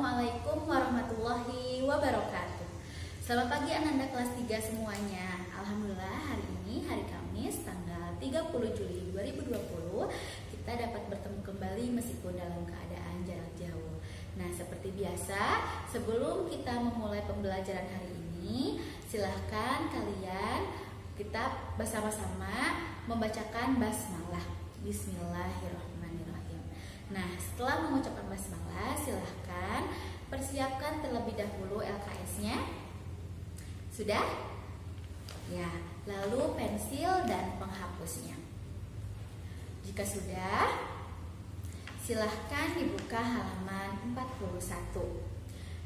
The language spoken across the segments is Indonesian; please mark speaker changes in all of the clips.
Speaker 1: Assalamualaikum warahmatullahi wabarakatuh. Selamat pagi Ananda kelas 3 semuanya. Alhamdulillah hari ini hari Kamis tanggal 30 Juli 2020 kita dapat bertemu kembali meskipun dalam keadaan jarak jauh. Nah, seperti biasa, sebelum kita memulai pembelajaran hari ini, silahkan kalian kita bersama-sama membacakan basmalah. Bismillahirrahmanirrahim. Nah, setelah mengucapkan basmalah, silahkan persiapkan terlebih dahulu LKS-nya. Sudah? Ya, lalu pensil dan penghapusnya. Jika sudah, silahkan dibuka halaman 41.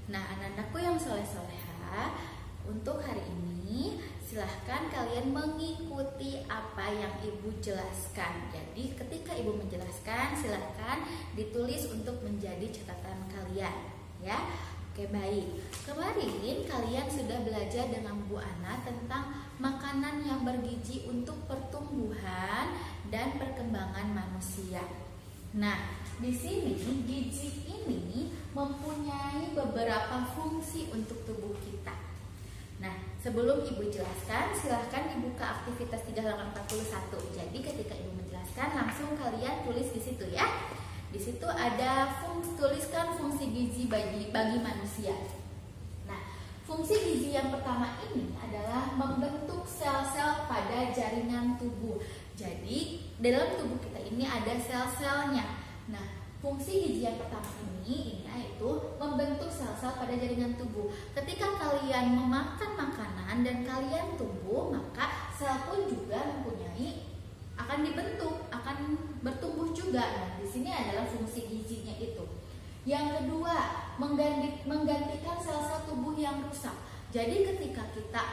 Speaker 1: Nah, anak-anakku yang soleh-soleha, untuk hari ini silahkan kalian mengikuti apa yang ibu jelaskan. Jadi ketika ibu menjelaskan, silahkan ditulis untuk menjadi catatan kalian, ya. Oke, baik. Kemarin kalian sudah belajar dengan Bu Ana tentang makanan yang bergizi untuk pertumbuhan dan perkembangan manusia. Nah, di sini gizi ini mempunyai beberapa fungsi untuk tubuh kita. Nah, sebelum ibu jelaskan, silahkan dibuka aktivitas 3 halaman 41. Jadi ketika ibu menjelaskan, langsung kalian tulis di situ ya. Di situ ada tuliskan fungsi gizi bagi manusia. Nah, fungsi gizi yang pertama ini adalah membentuk sel-sel pada jaringan tubuh. Jadi dalam tubuh kita ini ada sel-selnya. Nah, fungsi gizi yang pertama ini yaitu membentuk sel-sel pada jaringan tubuh. Ketika kalian memakan makanan dan kalian tumbuh, maka sel pun juga akan dibentuk, akan bertumbuh juga. Nah, di sini adalah fungsi gizinya itu. Yang kedua, menggantikan sel-sel tubuh yang rusak. Jadi ketika kita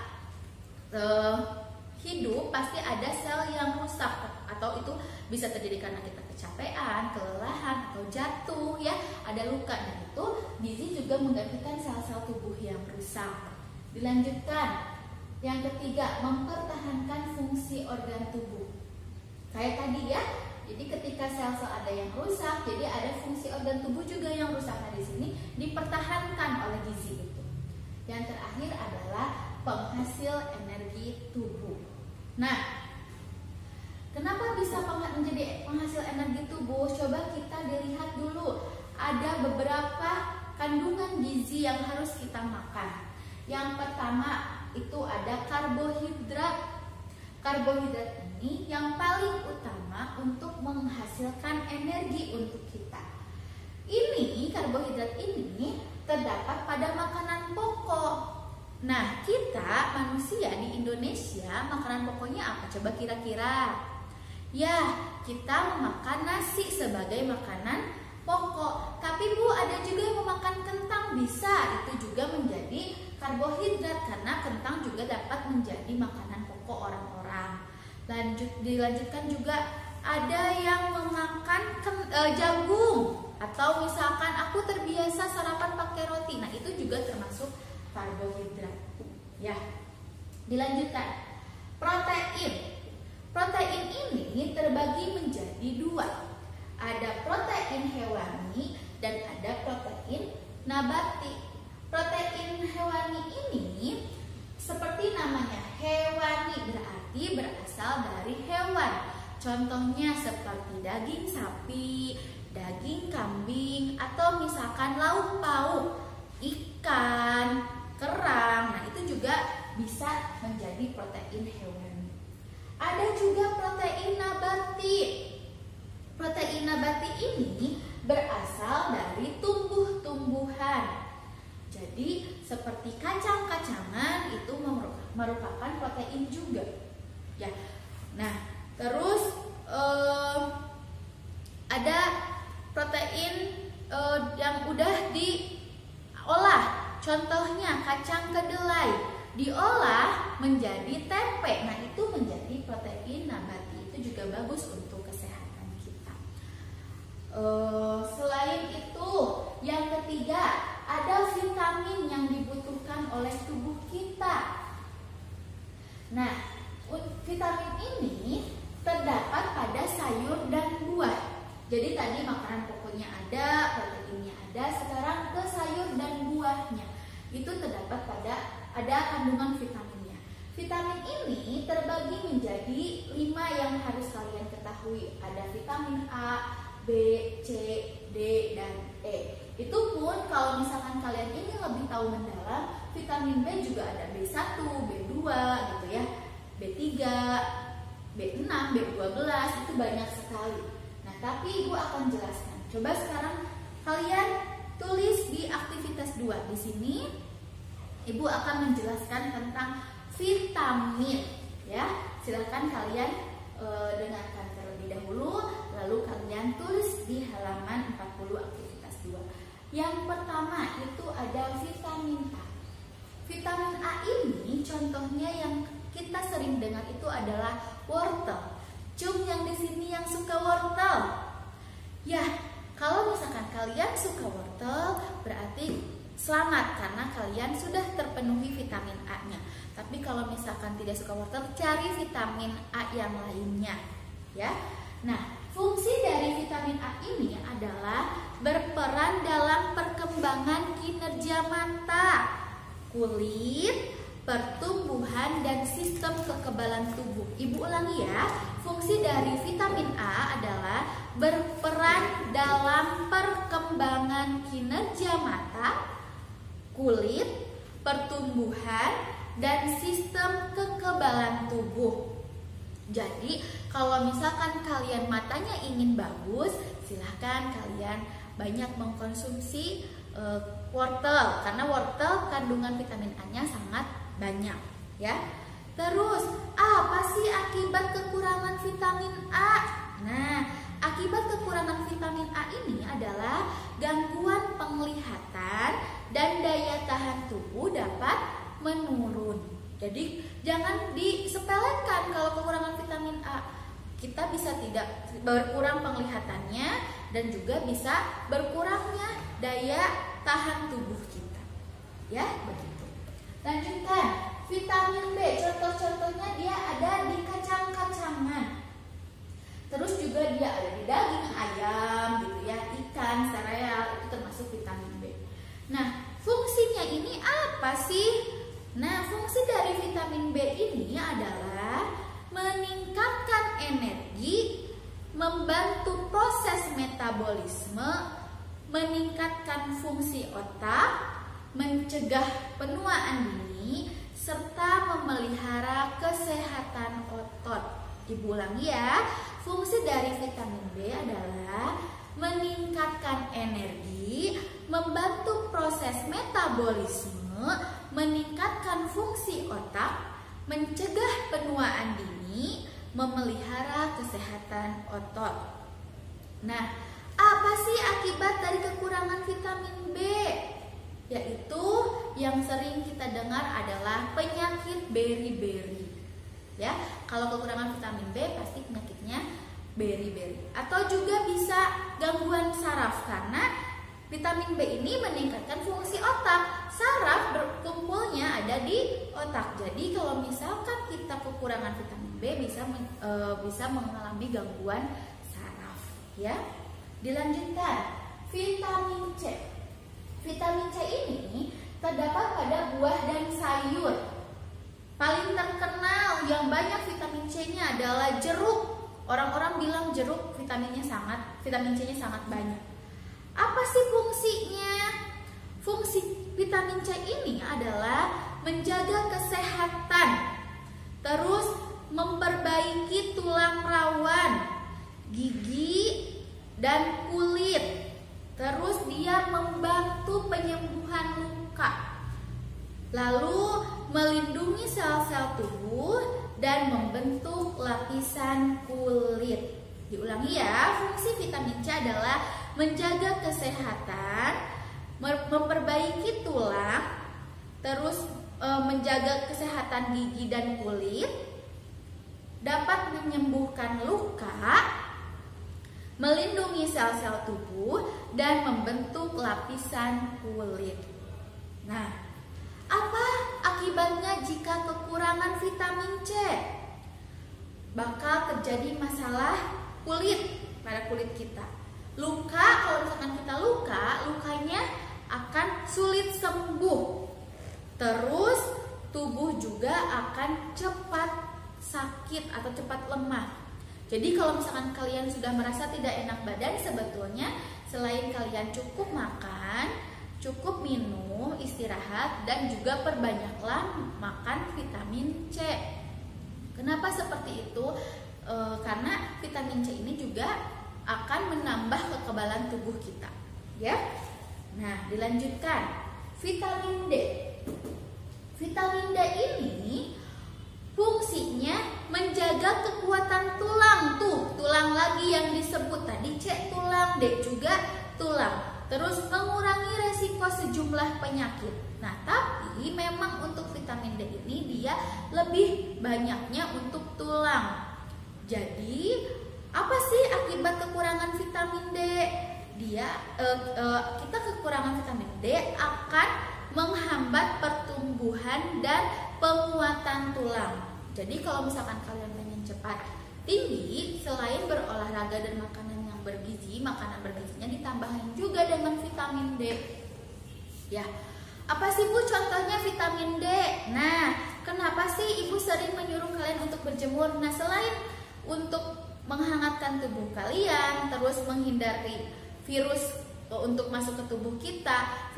Speaker 1: hidup pasti ada sel yang rusak, atau itu bisa terjadi karena kita kecapean, kelelahan, atau jatuh ya, ada luka. Dan itu gizi juga menggantikan sel-sel tubuh yang rusak. Dilanjutkan, yang ketiga, mempertahankan fungsi organ tubuh. Kayak tadi ya, jadi ketika sel-sel ada yang rusak, jadi ada fungsi organ tubuh juga yang rusak. Nah, di sini dipertahankan oleh gizi itu. Yang terakhir adalah penghasil energi tubuh. Nah, kenapa bisa menjadi penghasil energi tubuh? Coba kita dilihat dulu. Ada beberapa kandungan gizi yang harus kita makan. Yang pertama itu ada karbohidrat. Karbohidrat ini yang paling utama untuk menghasilkan energi untuk kita. Ini karbohidrat ini terdapat pada makanan pokok. Nah, kita manusia di Indonesia makanan pokoknya apa? Coba kira-kira. Ya, kita memakan nasi sebagai makanan pokok. Tapi Bu, ada juga yang memakan kentang, bisa. Itu juga menjadi karbohidrat karena kentang juga dapat menjadi makanan pokok orang-orang. Dilanjutkan juga ada yang memakan jagung, atau misalkan aku terbiasa sarapan pakai roti. Nah, itu juga termasuk karbohidrat. Ya. Dilanjutkan. Protein. Protein ini terbagi menjadi 2. Ada protein hewani dan ada protein nabati. Protein hewani ini seperti namanya, hewani, berarti berasal dari hewan. Contohnya seperti daging sapi, daging kambing, atau misalkan lauk pauk, ikan, kerang. Nah, itu juga bisa menjadi protein hewani. Ada juga protein nabati. Protein nabati ini berasal dari tumbuh-tumbuhan. Jadi seperti kacang-kacangan itu merupakan protein juga. Ya. Nah, terus ada protein yang udah diolah. Contohnya kacang kedelai diolah menjadi tempe. Nah, itu menjadi protein nabati. Itu juga bagus untuk kesehatan kita. Selain itu, yang ketiga, ada vitamin yang dibutuhkan oleh tubuh kita. Nah, vitamin ini terdapat pada sayur dan buah. Jadi tadi makanan pokoknya ada, proteinnya ada. Sekarang ke sayur terdapat ada kandungan vitaminnya. Vitamin ini terbagi menjadi 5 yang harus kalian ketahui. Ada vitamin A, B, C, D, dan E. Itu pun kalau misalkan kalian ingin lebih tahu mendalam, vitamin B juga ada B1, B2 gitu ya, B3, B6, B12, itu banyak sekali. Nah, tapi Ibu akan jelaskan. Coba sekarang kalian tulis di aktivitas 2. Di sini Ibu akan menjelaskan tentang vitamin ya. Silakan kalian dengarkan terlebih dahulu, lalu kalian tulis di halaman 40 aktivitas 2. Yang pertama itu ada vitamin A. Vitamin A ini contohnya yang kita sering dengar itu adalah wortel. Cum yang di sini yang suka wortel. Ya, kalau misalkan kalian suka wortel, berarti selamat karena kalian sudah terpenuhi vitamin A-nya. Tapi kalau misalkan tidak suka wortel, cari vitamin A yang lainnya, ya. Nah, fungsi dari vitamin A ini adalah berperan dalam perkembangan kinerja mata, kulit, pertumbuhan, dan sistem kekebalan tubuh. Ibu ulangi ya, fungsi dari vitamin A adalah berperan dalam perkembangan kinerja mata, kulit, pertumbuhan, dan sistem kekebalan tubuh. Jadi kalau misalkan kalian matanya ingin bagus, silahkan kalian banyak mengkonsumsi wortel, karena wortel kandungan vitamin A-nya sangat banyak ya. Terus apa sih akibat kekurangan vitamin A? Nah, akibat kekurangan vitamin A ini adalah gangguan penglihatan dan daya tahan tubuh dapat menurun. Jadi jangan disepelekan kalau kekurangan vitamin A. Kita bisa tidak berkurang penglihatannya dan juga bisa berkurangnya daya tahan tubuh kita. Ya, begitu. Lanjutkan, vitamin B. Contoh-contohnya dia ada di kacang-kacangan. Terus juga dia ada di daging ayam gitu ya, ikan, sereal, itu termasuk vitamin B. Nah, fungsinya ini apa sih? Nah, fungsi dari vitamin B ini adalah meningkatkan energi, membantu proses metabolisme, meningkatkan fungsi otak, mencegah penuaan dini, serta memelihara kesehatan otot. Ibu ulangi ya, fungsi dari vitamin B adalah meningkatkan energi, membantu proses metabolisme, meningkatkan fungsi otak, mencegah penuaan dini, memelihara kesehatan otot. Nah, apa sih akibat dari kekurangan vitamin B? Yaitu yang sering kita dengar adalah penyakit beri-beri. Ya, kalau kekurangan vitamin B pasti penyakitnya beri-beri. Atau juga bisa gangguan saraf karena vitamin B ini meningkatkan fungsi otak. Saraf berkumpulnya ada di otak. Jadi kalau misalkan kita kekurangan vitamin B bisa mengalami gangguan saraf, ya. Dilanjutkan, vitamin C. Vitamin C ini terdapat pada buah dan sayur. Paling terkenal yang banyak vitamin C-nya adalah jeruk. Orang-orang bilang jeruk vitamin C-nya sangat banyak. Apa sih fungsinya? Fungsi vitamin C ini adalah menjaga kesehatan, terus memperbaiki tulang rawan, gigi, dan kulit. Terus dia membantu penyembuhan luka, lalu melindungi sel-sel tubuh dan membentuk lapisan kulit. Diulangi ya, fungsi vitamin C adalah menjaga kesehatan, memperbaiki tulang, terus menjaga kesehatan gigi dan kulit, dapat menyembuhkan luka, melindungi sel-sel tubuh, dan membentuk lapisan kulit. Nah, apa akibatnya jika kekurangan vitamin C? Bakal terjadi masalah kulit pada kulit kita. Luka, kalau misalkan kita luka, lukanya akan sulit sembuh. Terus tubuh juga akan cepat sakit atau cepat lemah. Jadi kalau misalkan kalian sudah merasa tidak enak badan, sebetulnya selain kalian cukup makan, cukup minum, istirahat, dan juga perbanyaklah makan vitamin C. Kenapa seperti itu? Karena vitamin C ini juga akan menambah kekebalan tubuh kita, ya. Nah, dilanjutkan. Vitamin D. Vitamin D ini fungsinya menjaga kekuatan tulang. Tulang lagi yang disebut tadi, C tulang, D juga tulang. Terus mengurangi resiko sejumlah penyakit. Nah, tapi memang untuk vitamin D ini dia lebih banyaknya untuk tulang. Jadi, apa sih akibat kekurangan vitamin D? Kita kekurangan vitamin D akan menghambat pertumbuhan dan penguatan tulang. Jadi kalau misalkan kalian pengen cepat tinggi, selain berolahraga dan makanan yang bergizi, makanan bergizinya ditambahin juga dengan vitamin D. Ya, apa sih Bu contohnya vitamin D? Nah, kenapa sih Ibu sering menyuruh kalian untuk berjemur? Nah, selain untuk menghangatkan tubuh kalian, terus menghindari virus untuk masuk ke tubuh kita,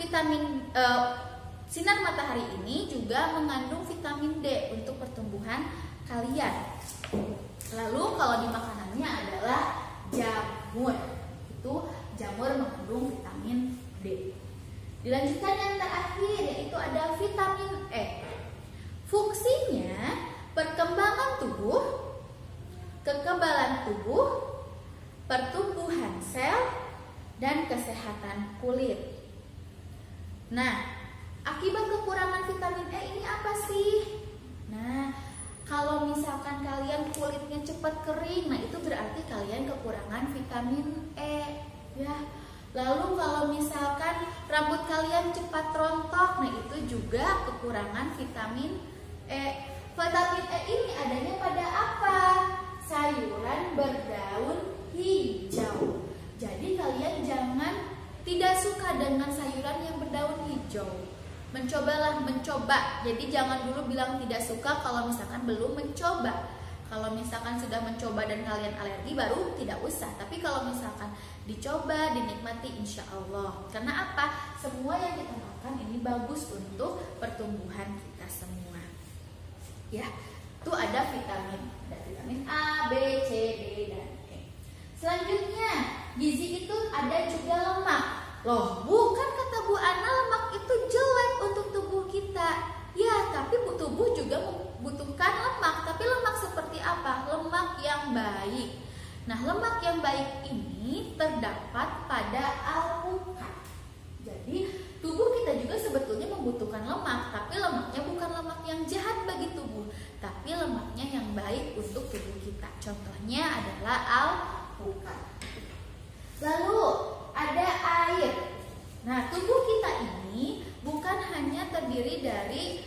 Speaker 1: sinar matahari ini juga mengandung vitamin D untuk pertumbuhan kalian. Lalu kalau di makanannya adalah jamur. Itu jamur mengandung vitamin D. Dilanjutkan yang terakhir, yaitu ada vitamin E. Fungsinya perkembangan tubuh, kekebalan tubuh, pertumbuhan sel, dan kesehatan kulit. Nah, akibat kekurangan vitamin E ini apa sih? Nah, kalau misalkan kalian kulitnya cepat kering, nah itu berarti kalian kekurangan vitamin E, ya. Lalu kalau misalkan rambut kalian cepat rontok, nah itu juga kekurangan vitamin E. Vitamin E ini adanya pada apa? Sayuran berdaun hijau. Jadi kalian jangan tidak suka dengan sayuran yang berdaun hijau. Mencoba. Jadi jangan dulu bilang tidak suka kalau misalkan belum mencoba. Kalau misalkan sudah mencoba dan kalian alergi baru tidak usah. Tapi kalau misalkan dicoba, dinikmati insya Allah. Karena apa? Semua yang kita makan ini bagus untuk pertumbuhan kita semua. Ya, itu ada vitamin. Ada vitamin A, B, C, D, dan E. Selanjutnya, gizi itu ada juga lemak. Loh, bukan kata Bu Ana lemak itu jelek untuk tubuh kita. Ya, tapi tubuh juga membutuhkan lemak. Tapi lemak seperti apa? Lemak yang baik. Nah, lemak yang baik ini terdapat pada alpukat. Jadi, tubuh kita juga sebetulnya membutuhkan lemak. Tapi lemaknya bukan lemak yang jahat bagi tubuh, tapi lemaknya yang baik untuk tubuh kita. Contohnya adalah alpukat. Lalu ada air. Nah, tubuh kita ini bukan hanya terdiri dari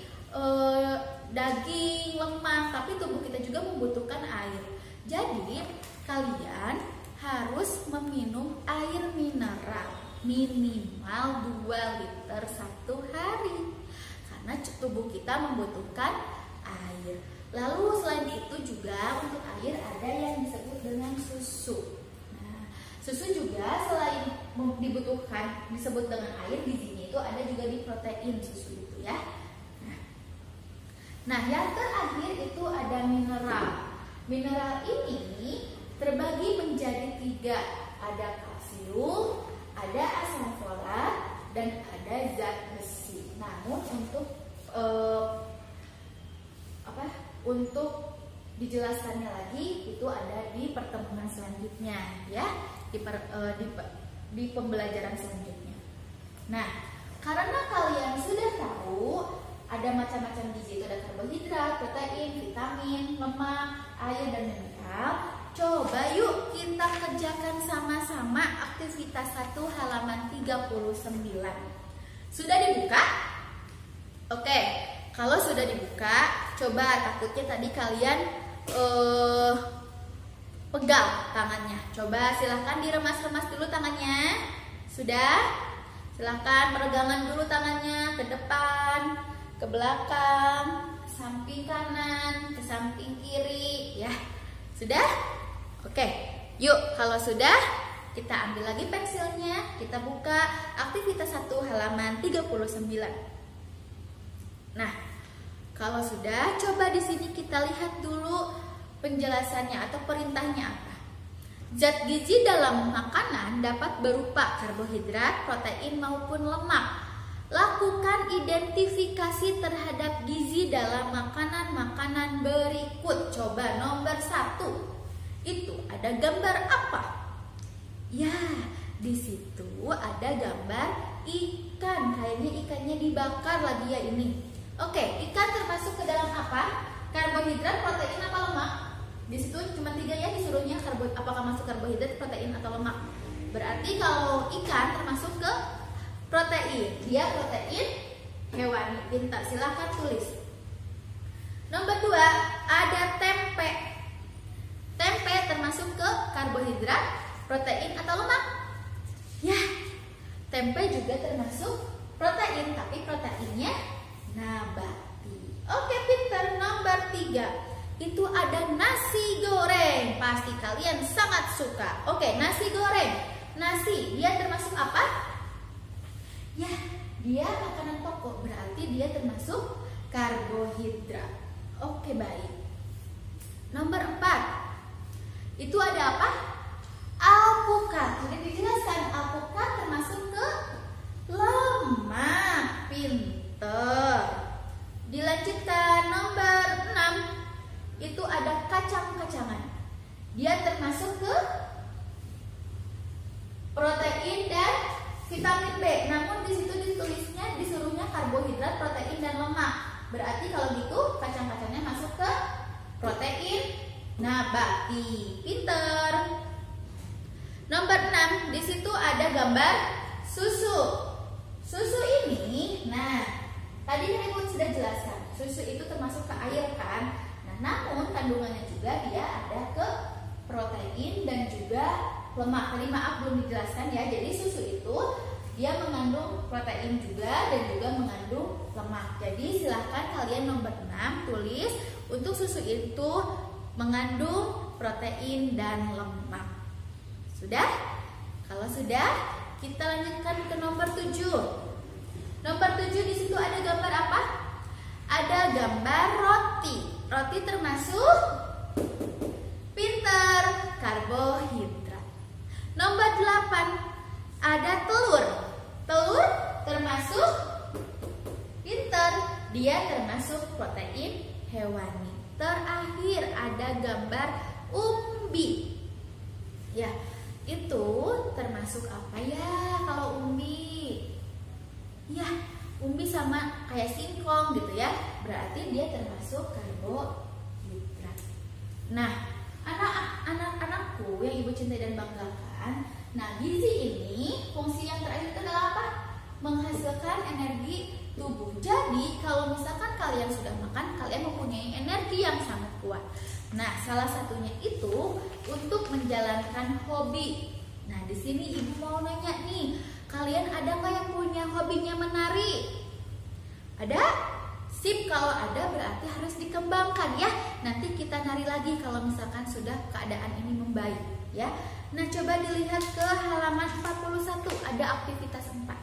Speaker 1: daging, lemak, tapi tubuh kita juga membutuhkan air. Jadi, kalian harus meminum air mineral minimal 2 liter satu hari. Karena tubuh kita membutuhkan air. Lalu selain itu juga untuk air ada yang disebut dengan susu. Susu juga selain dibutuhkan disebut dengan air, gizinya itu ada juga di protein susu itu ya. Nah, yang terakhir itu ada mineral. Mineral ini terbagi menjadi 3. Ada kalsium, ada asam folat, dan ada zat besi. Namun untuk dijelaskannya lagi itu ada di pertemuan selanjutnya ya. Di pembelajaran selanjutnya. Nah, karena kalian sudah tahu ada macam-macam gizi, itu ada karbohidrat, protein, vitamin, lemak, air, dan mineral. Coba yuk kita kerjakan sama-sama aktivitas 1 halaman 39. Sudah dibuka? Oke, kalau sudah dibuka, coba takutnya tadi kalian pegang tangannya. Coba silahkan diremas-remas dulu tangannya. Sudah? Silahkan peregangan dulu tangannya ke depan, ke belakang, ke samping kanan, ke samping kiri, ya. Sudah? Oke. Yuk, kalau sudah, kita ambil lagi pensilnya, kita buka aktivitas 1 halaman 39. Nah, kalau sudah, coba di sini kita lihat dulu penjelasannya atau perintahnya apa. Zat gizi dalam makanan dapat berupa karbohidrat, protein maupun lemak. Lakukan identifikasi terhadap gizi dalam makanan-makanan berikut. Coba nomor 1. Itu ada gambar apa? Ya, di situ ada gambar ikan. Kayaknya ikannya dibakar lagi ya ini. Oke, ikan termasuk ke dalam apa? Karbohidrat, protein, apa lemak? Di situ cuma 3 ya disuruhnya, apakah masuk karbohidrat, protein, atau lemak. Berarti kalau ikan termasuk ke protein. Dia protein hewani. Pintar, silahkan tulis. Nomor 2, ada tempe. Tempe termasuk ke karbohidrat, protein, atau lemak? Ya, tempe juga termasuk protein, tapi proteinnya nabati. Oke, pintar. Nomor 3, itu ada nasi goreng. Pasti kalian sangat suka. Oke, nasi goreng. Nasi, dia termasuk apa? Ya, dia makanan pokok, berarti dia termasuk karbohidrat. Oke, baik. Nomor 4, itu ada apa? Alpukat. Sudah dijelaskan, alpukat termasuk ke lemak. Pinter. Dilanjutkan, nomor 6, itu ada kacang-kacangan. Dia termasuk ke protein dan vitamin B. Namun di situ disuruhnya karbohidrat, protein, dan lemak. Berarti kalau gitu kacang-kacangnya masuk ke protein nabati. Pinter. Nomor 6, di situ ada gambar susu. Susu ini, nah, tadi Ibu sudah jelaskan, susu itu termasuk ke air kan? Nah, namun kandungannya juga dia ada ke protein dan juga lemak. Tadi maaf belum dijelaskan ya. Jadi susu itu dia mengandung protein juga dan juga mengandung lemak. Jadi silahkan kalian nomor 6 tulis untuk susu itu mengandung protein dan lemak. Sudah? Kalau sudah, kita lanjutkan ke nomor 7. Nomor 7 di situ ada gambar apa? Ada gambar roti. Roti termasuk pinter karbohidrat. Nomor 8 ada telur. Telur termasuk pinter, dia termasuk protein hewani. Terakhir ada gambar umbi. Ya, itu termasuk apa ya kalau umbi? Ya, umbi sama kayak singkong gitu ya. Berarti dia termasuk karbohidrat. Nah, anak-anakku yang Ibu cintai dan banggakan, nah gizi ini fungsi yang terakhir adalah apa? Menghasilkan energi tubuh. Jadi kalau misalkan kalian sudah makan, kalian mempunyai energi yang sangat kuat. Nah, salah satunya itu untuk menjalankan hobi. Nah, di sini Ibu mau nanya nih, kalian ada nggak yang punya hobinya menari? Ada? Sip, kalau ada berarti harus dikembangkan ya. Nanti kita nari lagi kalau misalkan sudah keadaan ini membaik ya. Nah, coba dilihat ke halaman 41, ada aktivitas 4.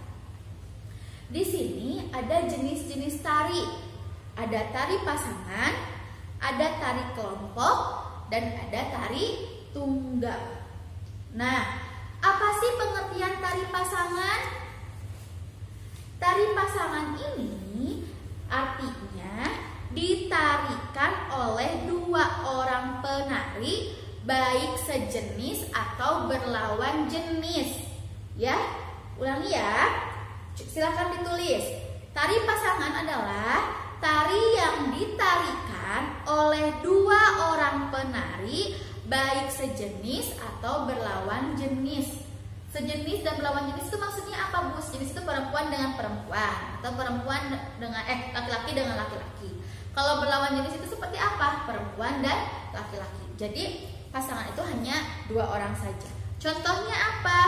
Speaker 1: Di sini ada jenis-jenis tari. Ada tari pasangan, ada tari kelompok, dan ada tari tunggal. Nah, apa sih pengertian tari pasangan? Tari pasangan ini artinya ditarikan oleh 2 orang penari, baik sejenis atau berlawan jenis. Ya, ulangi ya. Silahkan ditulis. Tari pasangan adalah tari yang ditarikan oleh 2 orang penari, baik sejenis atau berlawan jenis. Sejenis dan berlawan jenis itu maksudnya apa, Bu? Jenis itu perempuan dengan perempuan atau perempuan dengan laki-laki dengan laki-laki. Kalau berlawan jenis itu seperti apa? Perempuan dan laki-laki. Jadi pasangan itu hanya 2 orang saja. Contohnya apa?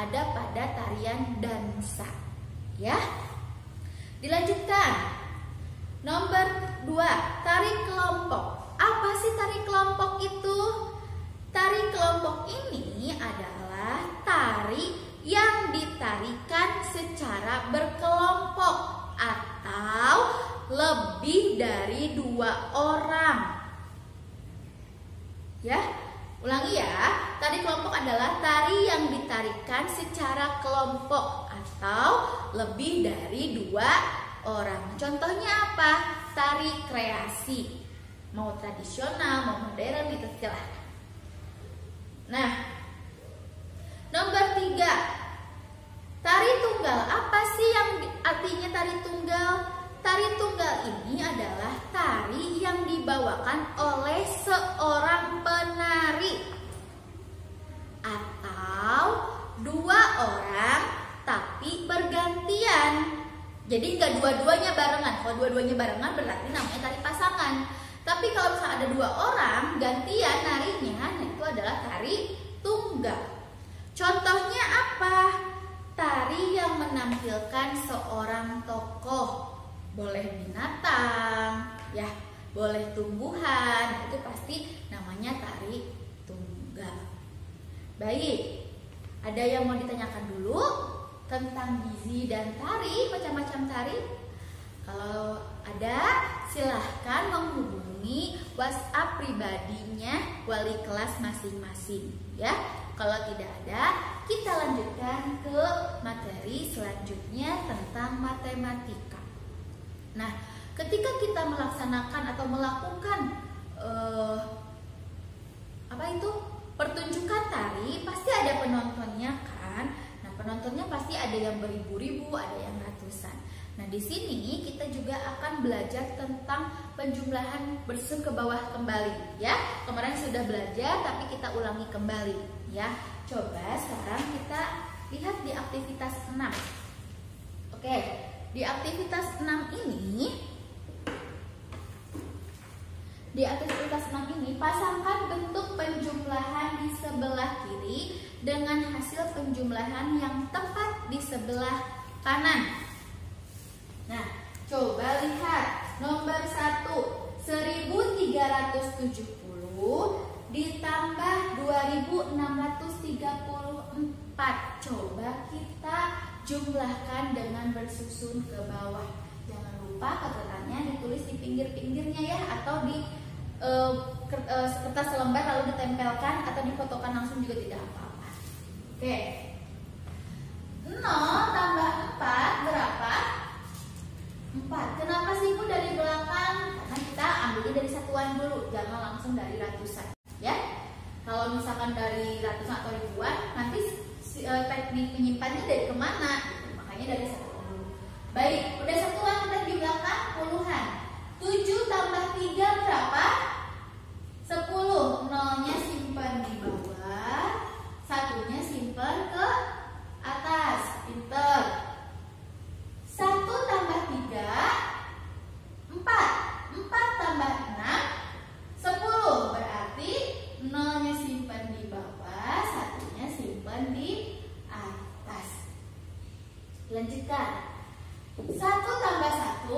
Speaker 1: Ada pada tarian dansa. Ya. Dilanjutkan. Nomor 2, tarik kelompok. Apa sih tarik kelompok itu? Tari kelompok ini adalah tari yang ditarikan secara berkelompok atau lebih dari 2 orang. Ya, ulangi ya. Tari kelompok adalah tari yang ditarikan secara kelompok atau lebih dari 2 orang. Contohnya apa? Tari kreasi. Mau tradisional, mau modern, itu silahkan. Nah, nomor 3, tari tunggal. Apa sih yang artinya tari tunggal? Tari tunggal ini adalah tari yang dibawakan oleh seorang penari atau 2 orang tapi bergantian. Jadi nggak dua-duanya barengan. Kalau dua-duanya barengan berarti namanya tari pasangan. Tapi kalau misalnya ada 2 orang gantian narinya, nah itu adalah tari tunggal. Contohnya apa? Tari yang menampilkan seorang tokoh. Boleh binatang, ya, boleh tumbuhan. Itu pasti namanya tari tunggal. Baik, ada yang mau ditanyakan dulu tentang gizi dan tari, macam-macam tari? Kalau ada, silahkan menghubungi WhatsApp pribadinya wali kelas masing-masing, ya. Kalau tidak ada, kita lanjutkan ke materi selanjutnya tentang matematika. Nah, ketika kita melaksanakan atau melakukan pertunjukan tari, pasti ada penontonnya kan? Nah, penontonnya pasti ada yang beribu-ribu, ada yang ratusan. Nah, di sini kita juga akan belajar tentang penjumlahan bersusun ke bawah kembali, ya. Kemarin sudah belajar, tapi kita ulangi kembali, ya. Coba sekarang kita lihat di aktivitas 6. Oke, di aktivitas 6 ini, pasangkan bentuk penjumlahan di sebelah kiri dengan hasil penjumlahan yang tepat di sebelah kanan. Nah, coba lihat nomor 1, 1370 ditambah 2634. Coba kita jumlahkan dengan bersusun ke bawah. Jangan lupa catatan ditulis di pinggir-pinggirnya ya, atau di kertas selembar lalu ditempelkan atau difotokan langsung juga tidak apa-apa. Oke. 0 tambah 4 berapa? 4. Kenapa sih Ibu dari belakang? Karena kita ambilnya dari satuan dulu, jangan langsung dari ratusan, ya. Kalau misalkan dari ratusan atau ribuan, nanti teknik menyimpannya dari kemana? Makanya dari satuan dulu. Baik, udah satuan, kita di belakang puluhan. 7 tambah 3 berapa? 10. Nolnya simpan di bawah, satunya simpan ke atas. Pinter. 1 tambah 3 4. 4 tambah 6 10. Berarti nolnya simpan di bawah, satunya simpan di atas. Lanjutkan. 1 tambah 1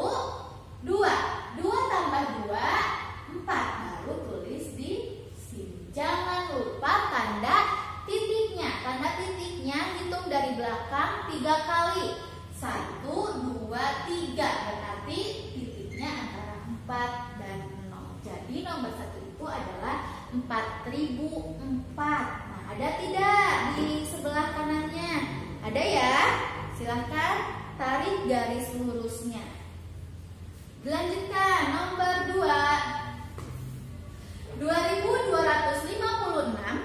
Speaker 1: 2. 2 tambah 2 4. Baru tulis di sini. Jangan lupa tanda titiknya. Tanda titiknya hitung dari belakang 3 kali. 1, 2, 3. Berarti titiknya antara 4 dan 0. Jadi nomor 1 itu adalah 4004. Nah, ada tidak di sebelah kanannya? Ada ya? Silahkan tarik garis lurusnya. Dilanjutkan nomor 2. 2256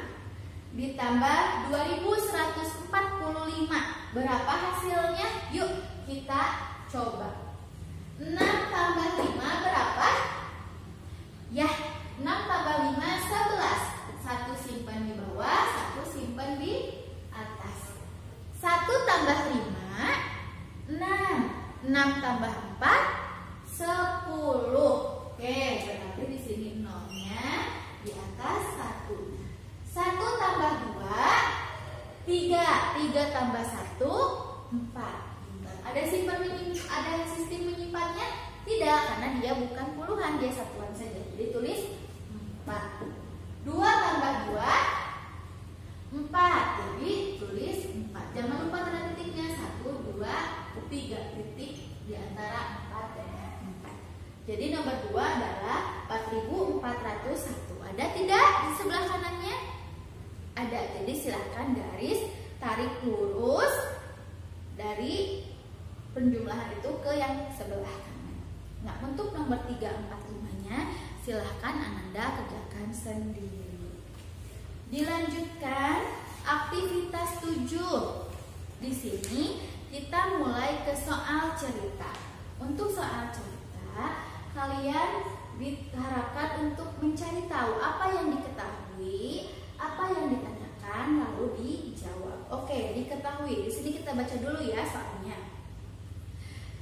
Speaker 1: ditambah 2145. Berapa hasilnya? Yuk kita coba. 6 tambah 5 berapa? Ya, 6 tambah 5 11. Satu simpan di bawah, satu simpan di atas. 1 tambah 5 6. 6 tambah 4 10. Oke, berarti di sini nolnya, di atas 1. 1 tambah 2 3. 3 tambah 1 4. Ada sistem menyimpannya? Tidak, karena 401. Ada tidak di sebelah kanannya? Ada. Jadi silakan garis tarik lurus dari penjumlahan itu ke yang sebelah kanan. Nah, untuk nomor 345-nya silahkan Ananda kerjakan sendiri. Dilanjutkan aktivitas 7. Di sini kita mulai ke soal cerita. Untuk soal cerita, kalian diharapkan untuk mencari tahu apa yang diketahui, apa yang ditanyakan, lalu dijawab. Oke, diketahui. Di sini kita baca dulu ya soalnya.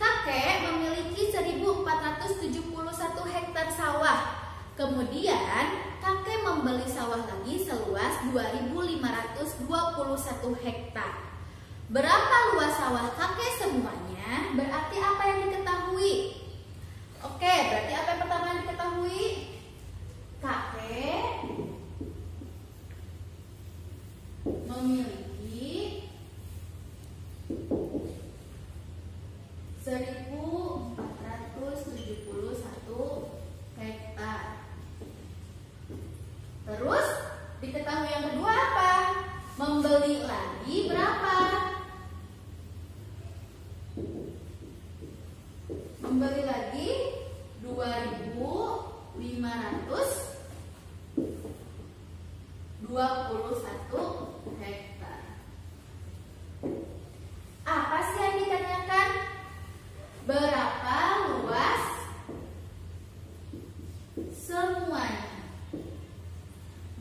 Speaker 1: Kakek memiliki 1.471 hektar sawah. Kemudian kakek membeli sawah lagi seluas 2.521 hektar. Berapa luas sawah kakek semuanya? Berarti apa yang diketahui? Oke, berarti apa yang pertama yang diketahui? Kakek memiliki 1.471 hektar. Terus diketahui yang kedua apa? Membeli lagi berapa? Membeli lagi 2.521 hektar. Apa sih yang ditanyakan? Berapa luas semuanya?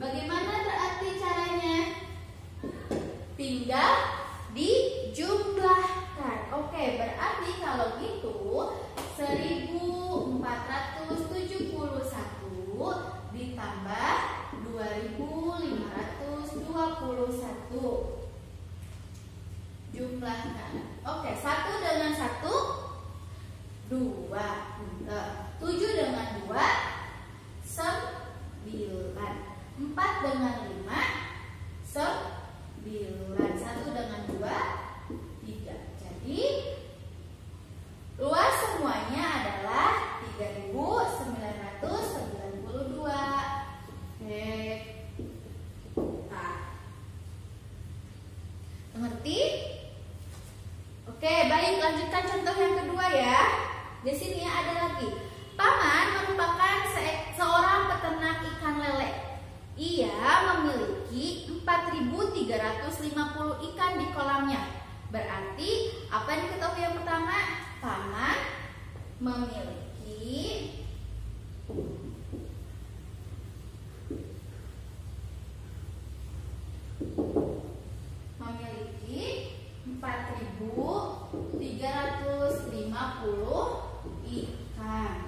Speaker 1: Bagaimana berarti caranya? Tinggal dijumlahkan. Oke, berarti kalau gitu 1.471 ditambah 2.521. Jumlahkan. Oke, 1 dengan 1 2. 7 dengan 2 9. 4 dengan 5 9. 1 dengan 2 3. Jadi luas semuanya adalah 3.992 hektar. Mengerti? Oke, baik, lanjutkan contoh yang kedua ya. Di sini ada lagi. Paman merupakan seorang peternak ikan lele. Ia memiliki 4.350 ikan di kolamnya. Berarti apa yang diketahui yang pertama? Paman memiliki 4.350 ikan.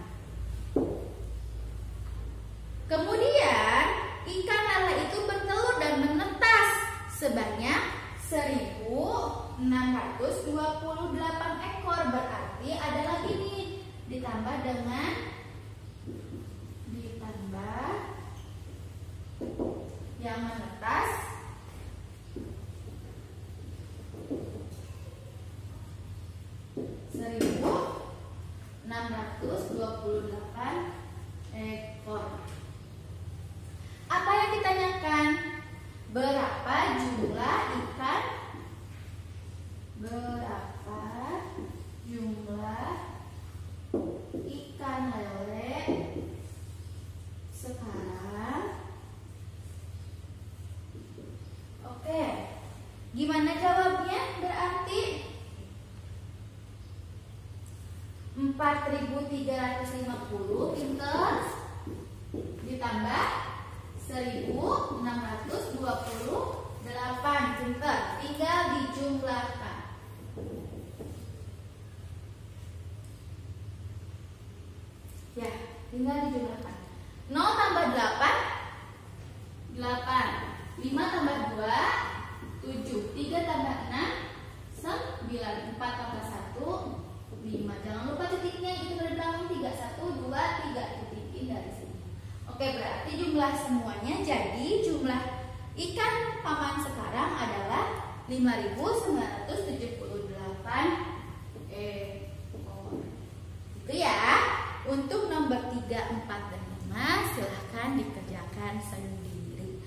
Speaker 1: Kemudian ikan lele itu bertelur dan menetas sebanyak 1.628 ekor. Berarti ada lagi nih, ditambah yang menetas 1.628 ekor. Apa yang ditanyakan? Berapa jumlah ikan? Berapa jumlah ikan lele sekarang? Oke, gimana jawabnya? Berarti 4.350 pinter ditambah 1.628 pinter, tinggal dijumlahkan. Ya, tinggal dijumlahkan. 0 tambah 8 8, 5 tambah 2 7, 3 tambah 6 9, 4 tambah 1 5. Jangan lupa titiknya, itu dari belakang 3 1 2 3, titikin dari sini. Oke, berarti jumlah semuanya, jadi jumlah ikan paman sekarang adalah 5.978 ekor. Itu ya. Untuk nomor 3, 4, dan 5 silahkan pelajaran sendiri.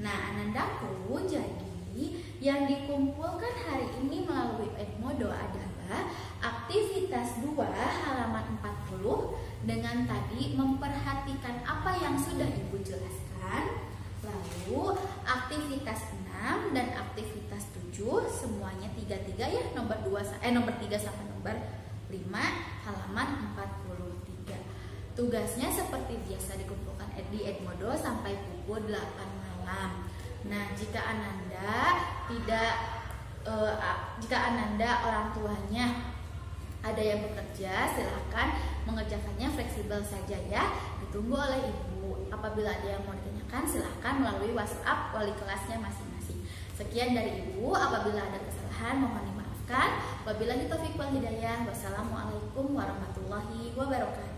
Speaker 1: Nah, Anandaku, jadi yang dikumpulkan hari ini melalui Edmodo adalah aktivitas 2 halaman 40 dengan tadi memperhatikan apa yang sudah Ibu jelaskan. Lalu aktivitas 6 dan aktivitas 7 semuanya 3 ya, nomor 3 sampai nomor 5 halaman 43. Tugasnya seperti biasa dikumpulkan di Edmodo sampai pukul 8 malam. Nah, jika Ananda orang tuanya ada yang bekerja, silahkan mengerjakannya fleksibel saja ya. Ditunggu oleh Ibu. Apabila ada yang mau ditanyakan, silahkan melalui WhatsApp wali kelasnya masing-masing. Sekian dari Ibu. Apabila ada kesalahan, mohon dimaafkan. Wabillahi taufiq wal hidayah. Wassalamualaikum warahmatullahi wabarakatuh.